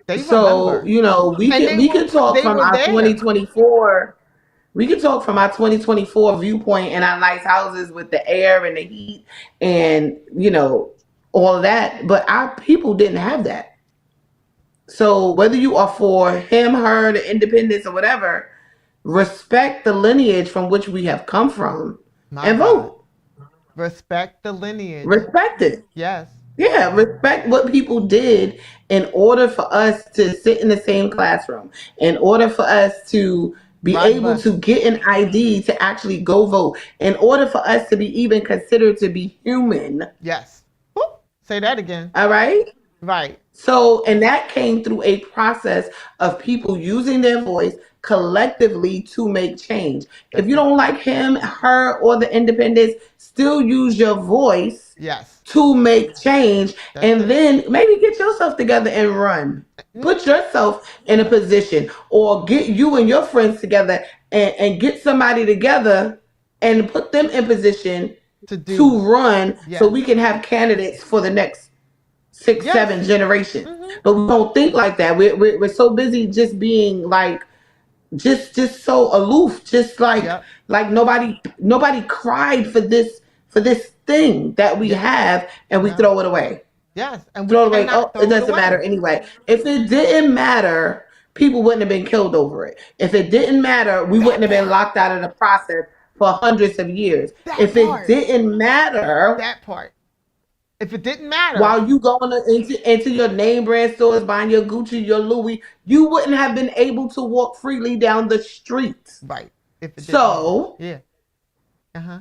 Speaker 2: they
Speaker 1: So
Speaker 2: remember.
Speaker 1: we
Speaker 2: And
Speaker 1: can
Speaker 2: they
Speaker 1: we
Speaker 2: were
Speaker 1: can talk
Speaker 2: they
Speaker 1: from
Speaker 2: were
Speaker 1: our
Speaker 2: there.
Speaker 1: 2024. We can talk from our 2024 viewpoint in our nice houses with the air and the heat and all of that. But our people didn't have that. So whether you are for him, her, the independence, or whatever, respect the lineage from which we have come from
Speaker 2: My
Speaker 1: and
Speaker 2: God.
Speaker 1: vote.
Speaker 2: Respect the lineage.
Speaker 1: Respect it.
Speaker 2: Yes.
Speaker 1: Yeah, respect what people did in order for us to sit in the same classroom, in order for us to be
Speaker 2: Ride the
Speaker 1: able to
Speaker 2: bus.
Speaker 1: get an ID to actually go vote, in order for us to be even considered to be human.
Speaker 2: Yes. Whoop. Say that again.
Speaker 1: All right.
Speaker 2: Right.
Speaker 1: So, and that came through a process of people using their voice collectively to make change. If
Speaker 2: That's
Speaker 1: you
Speaker 2: it.
Speaker 1: don't like him, her, or the independents, still use your voice
Speaker 2: Yes.
Speaker 1: to make change,
Speaker 2: That's
Speaker 1: and
Speaker 2: it.
Speaker 1: then maybe get yourself together and run. Put
Speaker 2: Mm-hmm.
Speaker 1: yourself in a position, or get you and your friends together and get somebody together and put them in position
Speaker 2: To do.
Speaker 1: to run so
Speaker 2: Yes.
Speaker 1: we can have candidates for the next six,
Speaker 2: Yes.
Speaker 1: seven generations.
Speaker 2: Mm-hmm.
Speaker 1: But we don't think like that. We're so busy just being like just so aloof, just
Speaker 2: Yep.
Speaker 1: like nobody cried for this thing that we
Speaker 2: Yeah.
Speaker 1: have, and we
Speaker 2: No.
Speaker 1: throw it away.
Speaker 2: Yes. And we
Speaker 1: Throw it away. Oh,
Speaker 2: cannot
Speaker 1: it
Speaker 2: throw it
Speaker 1: doesn't matter
Speaker 2: away.
Speaker 1: anyway. If it didn't matter, people wouldn't have been killed over it. If it didn't matter, we wouldn't
Speaker 2: That
Speaker 1: have been
Speaker 2: part.
Speaker 1: locked out of the process for hundreds of years.
Speaker 2: That
Speaker 1: If it
Speaker 2: part.
Speaker 1: didn't matter,
Speaker 2: That part. If it didn't matter,
Speaker 1: while you going into your name brand stores buying your Gucci, your Louis, you wouldn't have been able to walk freely down the streets.
Speaker 2: right. If it didn't matter.
Speaker 1: So
Speaker 2: Yeah. Uh huh.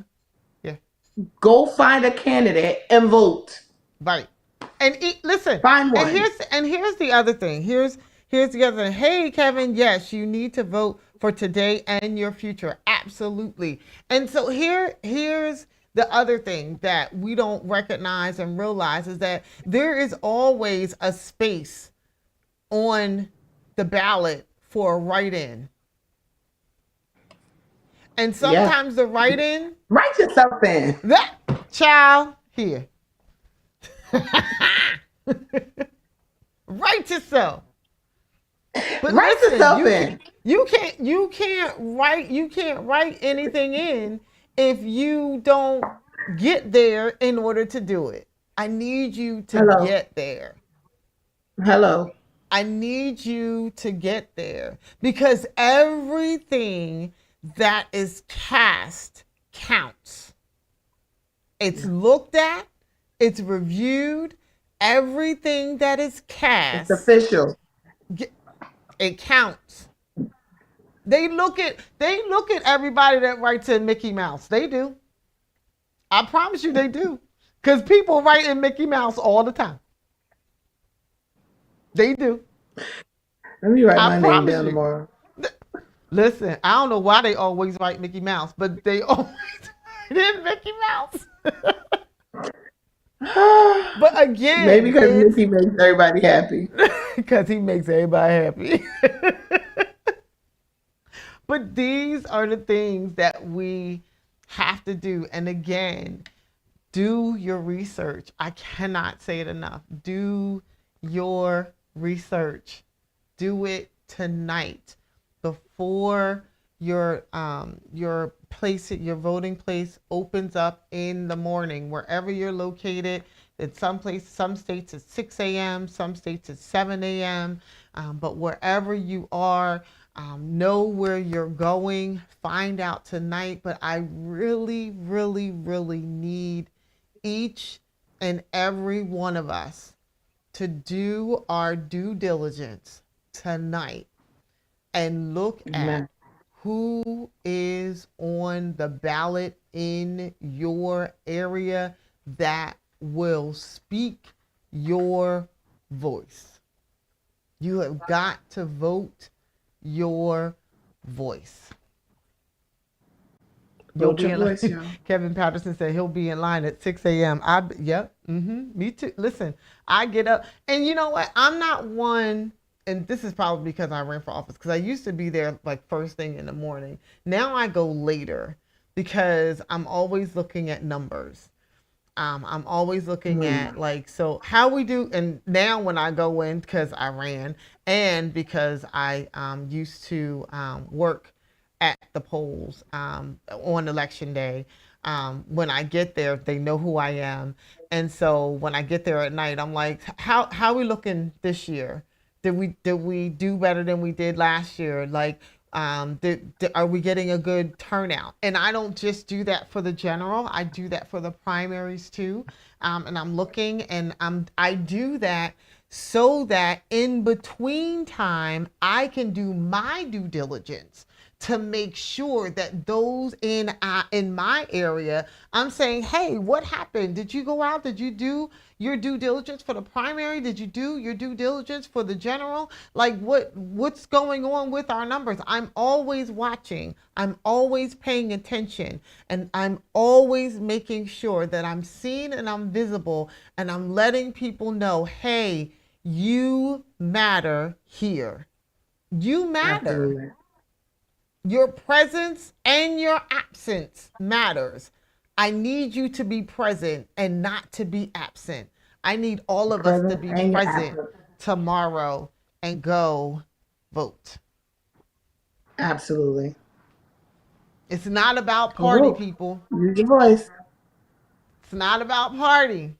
Speaker 2: Yeah.
Speaker 1: go find a candidate and vote.
Speaker 2: Right. And listen,
Speaker 1: Find
Speaker 2: and
Speaker 1: one.
Speaker 2: here's the other thing. Here's the other thing. Hey, Kevin, yes, you need to vote for today and your future. Absolutely. And so here's the other thing that we don't recognize and realize is that there is always a space on the ballot for a write-in. And
Speaker 1: Yeah.
Speaker 2: sometimes the write-in,
Speaker 1: Write yourself in.
Speaker 2: that child here. Write yourself. But
Speaker 1: Write
Speaker 2: listen,
Speaker 1: yourself in.
Speaker 2: you can't write anything in if you don't get there in order to do it. I need you to
Speaker 1: Hello.
Speaker 2: get there.
Speaker 1: Hello.
Speaker 2: I need you to get there because everything that is cast counts. It's looked at, it's reviewed. Everything that is
Speaker 1: It's
Speaker 2: cast,
Speaker 1: official.
Speaker 2: it counts. They look at everybody that writes in Mickey Mouse. They do. I promise you they do. Because people write in Mickey Mouse all the time. They do.
Speaker 1: Let me write
Speaker 2: I
Speaker 1: my name
Speaker 2: promise
Speaker 1: down
Speaker 2: you.
Speaker 1: tomorrow.
Speaker 2: Listen, I don't know why they always write Mickey Mouse, but they always write in Mickey Mouse. But
Speaker 1: Maybe
Speaker 2: again,
Speaker 1: because
Speaker 2: it's
Speaker 1: Mickey makes everybody happy.
Speaker 2: because he makes everybody happy. But these are the things that we have to do. And again, do your research. I cannot say it enough. Do your research. Do it tonight before your place, your voting place opens up in the morning, wherever you're located. In some states it's 6 a.m., some states it's 7 a.m. But wherever you are, know where you're going. Find out tonight. But I really, really, really need each and every one of us to do our due diligence tonight and look at
Speaker 1: Amen.
Speaker 2: who is on the ballot in your area that will speak your voice. You have got to vote your voice. You'll
Speaker 1: Vote
Speaker 2: be
Speaker 1: your
Speaker 2: in
Speaker 1: voice,
Speaker 2: line.
Speaker 1: y'all.
Speaker 2: Kevin Patterson said he'll be in line at 6 a.m. Yep. Me too. Listen, I get up, and you know what? I'm not one, and this is probably because I ran for office. Because I used to be there like first thing in the morning. Now I go later because I'm always looking at numbers. I'm always looking
Speaker 1: Hmm.
Speaker 2: at like so how we do, and now when I go in because I ran and because I used to work at the polls on election day. When I get there, they know who I am, and so when I get there at night, I'm like, how are we looking this year? Did we do better than we did last year? Like, are we getting a good turnout? And I don't just do that for the general. I do that for the primaries too. And I'm looking, and I do that so that in between time I can do my due diligence to make sure that those in my area, I'm saying, hey, what happened? Did you go out? Did you do your due diligence for the primary? Did you do your due diligence for the general? Like what's going on with our numbers? I'm always watching. I'm always paying attention, and I'm always making sure that I'm seen and I'm visible, and I'm letting people know, hey, you matter here. You matter.
Speaker 1: Absolutely.
Speaker 2: Your presence and your absence matters. I need you to be present and not to be absent. I need all of us to
Speaker 1: Present
Speaker 2: be
Speaker 1: and your
Speaker 2: present
Speaker 1: absent.
Speaker 2: tomorrow and go vote.
Speaker 1: Absolutely.
Speaker 2: It's not about party,
Speaker 1: Vote.
Speaker 2: people.
Speaker 1: Use your voice.
Speaker 2: It's not about party.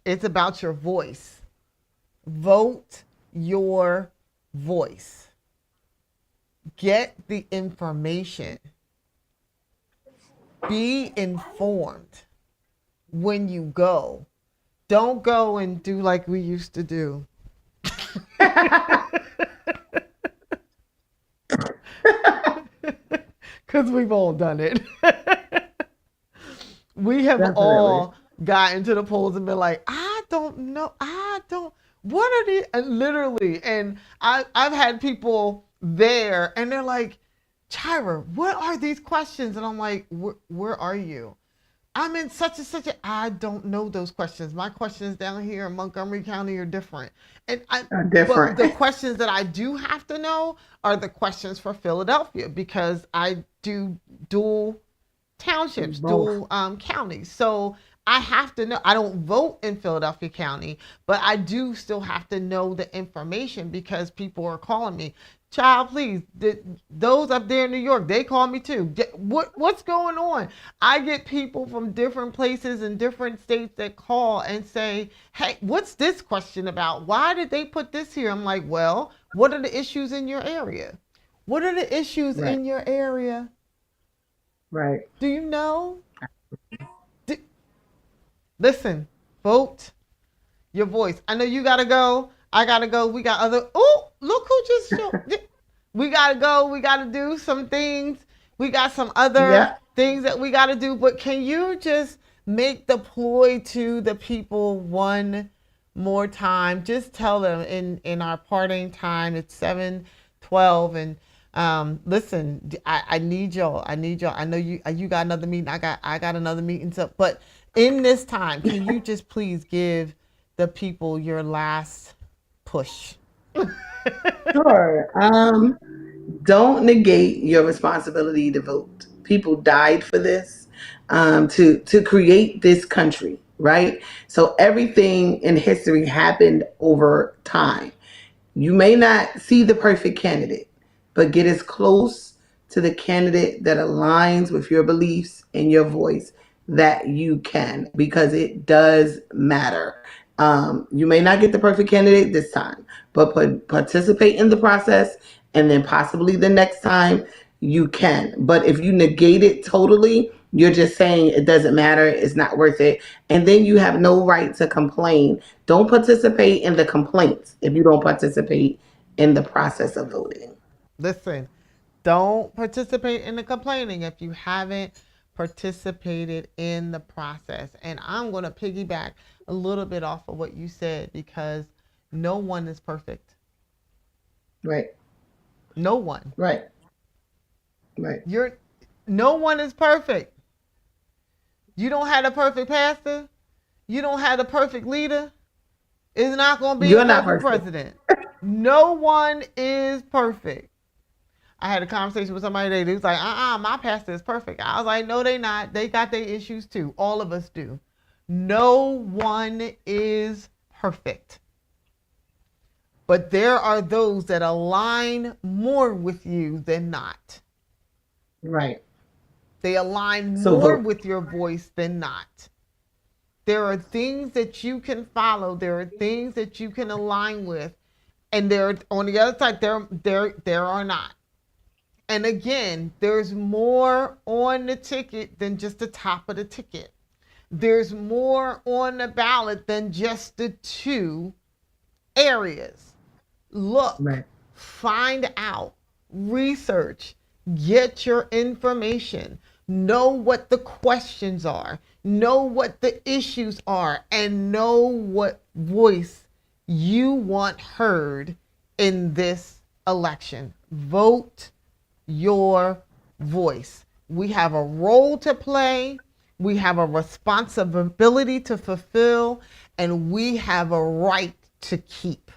Speaker 2: It's about your voice. Vote your voice. Get the information. Be informed when you go. Don't go and do like we used to do. Because we've all done it. We have
Speaker 1: Definitely.
Speaker 2: all gotten to the polls and been like, I don't know. I don't. What are these? And literally, and I've had people there and they're like, Chira, what are these questions? And I'm like, where are you? I'm in such and such a. I don't know those questions. My questions down here in Montgomery County are different. And but
Speaker 1: Different.
Speaker 2: the questions that I do have to know are the questions for Philadelphia because I do dual townships,
Speaker 1: Both.
Speaker 2: dual counties. So I have to know. I don't vote in Philadelphia County, but I do still have to know the information because people are calling me. Child, please. Those up there in New York, they call me too. What's going on? I get people from different places and different states that call and say, "Hey, what's this question about? Why did they put this here?" I'm like, "Well, what are the issues in your area? What are the issues
Speaker 1: Right.
Speaker 2: in your area?
Speaker 1: Right.
Speaker 2: Do you know?" D- Listen, vote your voice. I know you gotta go. I gotta go. We got other. Oh, look who just showed. We gotta go. We gotta do some things. We got some other
Speaker 1: Yeah.
Speaker 2: things that we gotta do. But can you just make the ploy to the people one more time? Just tell them in our parting time. It's 7:12 and listen, I need y'all. I need y'all. I know you got another meeting. I got another meeting. So, but in this time, can you just please give the people your last push?
Speaker 1: Sure. Don't negate your responsibility to vote. People died for this, to create this country, right? So everything in history happened over time. You may not see the perfect candidate, but get as close to the candidate that aligns with your beliefs and your voice that you can, because it does matter. You may not get the perfect candidate this time, but participate in the process, and then possibly the next time you can. But if you negate it totally, you're just saying it doesn't matter, it's not worth it, and then you have no right to complain. Don't participate in the complaints if you don't participate in the process of voting.
Speaker 2: Listen, don't participate in the complaining if you haven't participated in the process. And I'm going to piggyback a little bit off of what you said because no one is perfect.
Speaker 1: Right,
Speaker 2: No one.
Speaker 1: right, right.
Speaker 2: You're no one is perfect. You don't have a perfect pastor. You don't have a perfect leader. It's not going to be a
Speaker 1: You're not
Speaker 2: perfect
Speaker 1: perfect.
Speaker 2: president. No one is perfect. I had a conversation with somebody today. They was like, my pastor is perfect. I was like, no, they not. They got their issues too. All of us do. No one is perfect. But there are those that align more with you than not.
Speaker 1: Right.
Speaker 2: They align
Speaker 1: So
Speaker 2: more
Speaker 1: vote.
Speaker 2: with your voice than not. There are things that you can follow. There are things that you can align with. And there on the other side, there are not. And again, there's more on the ticket than just the top of the ticket. There's more on the ballot than just the two areas. Look,
Speaker 1: Right.
Speaker 2: find out, research, get your information, know what the questions are, know what the issues are, and know what voice you want heard in this election. Vote your voice. We have a role to play, we have a responsibility to fulfill, and we have a right to keep.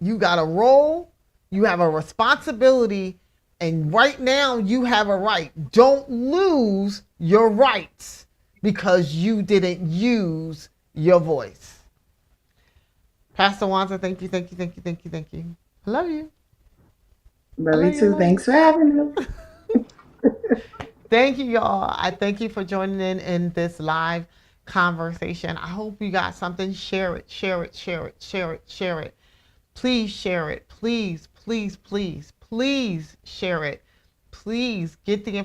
Speaker 2: You got a role, you have a responsibility, and right now you have a right. Don't lose your rights because you didn't use your voice. Pastor Wanza, thank you, thank you, thank you, thank you, thank you. I love you. I
Speaker 1: Love you
Speaker 2: love you. I
Speaker 1: too.
Speaker 2: love
Speaker 1: Thanks for having me.
Speaker 2: you. Thank you, y'all. I thank you for joining in this live conversation. I hope you got something. Share it, share it, share it, share it, share it. Please share it. Please, please, please, please share it. Please get the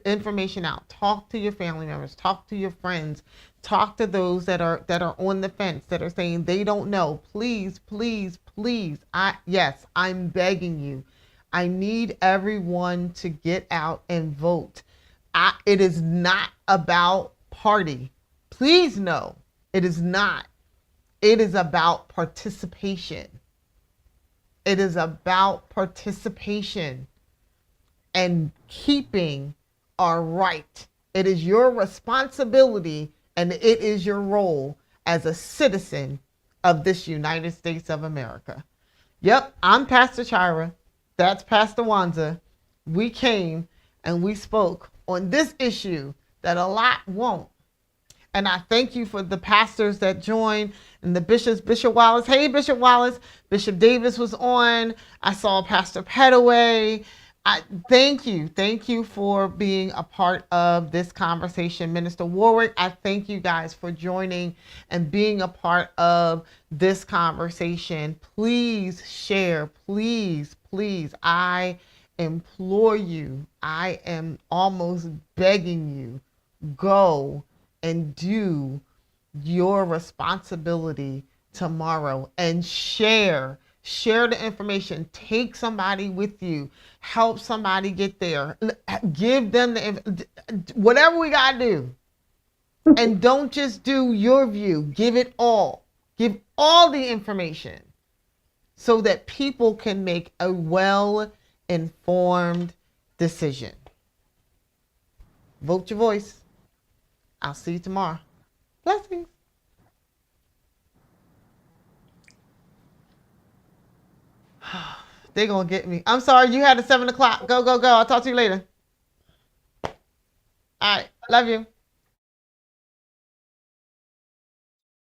Speaker 2: information out. Talk to your family members. Talk to your friends. Talk to those that are on the fence, that are saying they don't know. Please, please, please. I'm begging you. I need everyone to get out and vote. It is not about party. Please know it is not. It is about participation. It is about participation and keeping our right. It is your responsibility and it is your role as a citizen of this United States of America. Yep, I'm Pastor Chira. That's Pastor Wanza. We came and we spoke on this issue that a lot won't. And I thank you for the pastors that joined and the bishops, Bishop Wallace. Hey, Bishop Wallace. Bishop Davis was on. I saw Pastor Petaway. I thank you. Thank you for being a part of this conversation. Minister Warwick, I thank you guys for joining and being a part of this conversation. Please share. Please, please. I implore you. I am almost begging you. Go and do your responsibility tomorrow and share the information. Take somebody with you. Help somebody get there. Give them the whatever we got to do. And don't just do your view. Give it all. Give all the information so that people can make a well informed decision. Vote your voice. I'll see you tomorrow. Blessings. They're going to get me. I'm sorry, you had a 7 o'clock. Go, go, go. I'll talk to you later. All right. Love you.